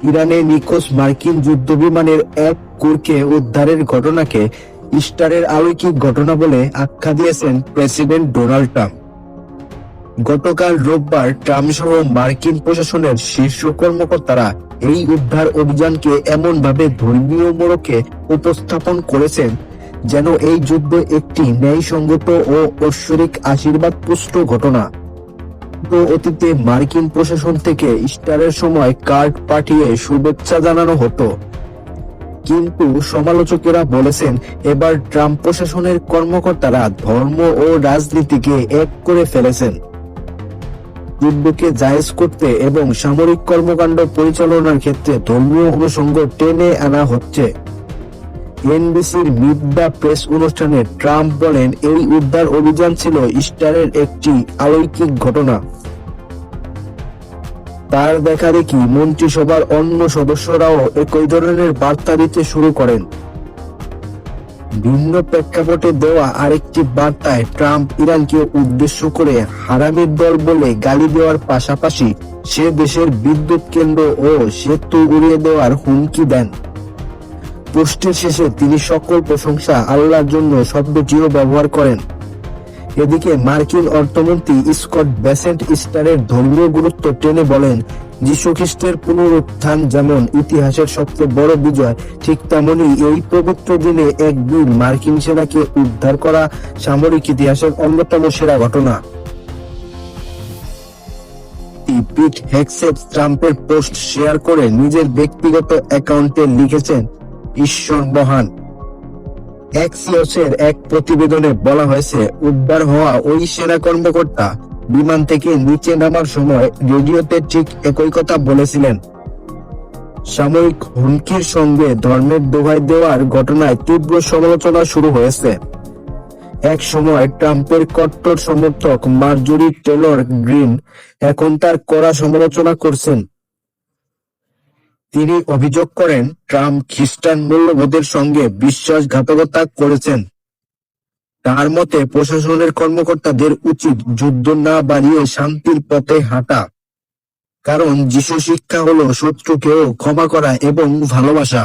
ইরানে নিখোঁজ মার্কিন যুদ্ধবিমানের এক ক্রুকে উদ্ধারের ঘটনাকে ইস্টারের অলৌকিক ঘটনা বলে আখ্যা দিয়েছেন প্রেসিডেন্ট ডোনাল্ড ট্রাম্প। গতকাল রোববার ট্রাম্প সহ মার্কিন প্রশাসনের শীর্ষ কর্মকর্তারা এই উদ্ধার অভিযানকে এমনভাবে ধর্মীয় মোড়কে উপস্থাপন করেছেন যেন এই যুদ্ধ একটি ন্যায়সঙ্গত ও ঐশ্বরিক আশীর্বাদ পুষ্ট ঘটনা। অতীতে মার্কিন প্রশাসন থেকে ইস্টারের সময় কার্ড পাঠিয়ে শুভেচ্ছা জানানো হতো, কিন্তু সমালোচকেরা বলেছেন এবার ট্রাম্প প্রশাসনের কর্মকর্তারা ধর্ম ও রাজনীতিকে এক করে ফেলেছেন। যুদ্ধকে জায়েজ করতে এবং সামরিক কর্মকাণ্ড পরিচালনার ক্ষেত্রে ধর্মীয় অনুষঙ্গ টেনে আনা হচ্ছে। এনবিসির মিট দ্য প্রেস অনুষ্ঠানে ট্রাম্প বলেন, এই উদ্ধার অভিযান ছিল ইস্টারের একটি অলৌকিক ঘটনা। তার দেখাদেখি মন্ত্রিসভার অন্য সদস্যরাও একই ধরনের বার্তা দিতে শুরু করেন। ভিন্ন প্রেক্ষাপটে দেওয়া আরেকটি বার্তায় ট্রাম্প ইরানকে উদ্দেশ্য করে হারামির দল বলে গালি দেওয়ার পাশাপাশি সে দেশের বিদ্যুৎ কেন্দ্র ও সেতু উড়িয়ে দেওয়ার হুমকি দেন। পোস্টের শেষে তিনি সকল প্রশংসা আল্লাহর জন্য শব্দটিও ব্যবহার করেন। এদিকে মার্কিন অর্থমন্ত্রী স্কট বেসেন্ট ইস্টারের ধর্মীয় গুরুত্ব টেনে বলেন, যীশু খ্রিস্টের পুনরুত্থান যেমন ইতিহাসের সবচেয়ে বড় বিজয়, ঠিক তেমনি এই পবিত্র দিনে এক বীর মার্কিন সেনাকে উদ্ধার করা সামরিক ইতিহাসের অন্যতম সেরা ঘটনা। পিট হেগসেট ট্রাম্পের পোস্ট শেয়ার করে নিজের ব্যক্তিগত অ্যাকাউন্টে লিখেছেন, ঈশ্বর মহান। এক্সিওসের এক প্রতিবেদনে বলা হয়েছে, উদ্ধার হওয়া ওই সেনা কর্মকর্তা বিমান থেকে নিচে নামার সময় রেডিওতে ঠিক একই কথা বলেছিলেন। সাময়িক হুমকির সঙ্গে ধর্মের দোহাই দেওয়ার ঘটনায় তীব্র সমালোচনা শুরু হয়েছে। এক সময় ট্রাম্পের কট্টর সমর্থক মার্জরি টেলর গ্রিন এখন তার কড়া সমালোচনা করছেন। তিনি অভিযোগ করেন, ট্রাম্প খ্রিস্টান মূল্যবোধের সঙ্গে বিশ্বাসঘাতকতা করেছেন। তার মতে প্রশাসনের কর্মকর্তাদের উচিত যুদ্ধ না বাড়িয়ে শান্তির পথে হাঁটা, কারণ যিশু শিক্ষা হলো শত্রুকেও ক্ষমা করা এবং ভালোবাসা।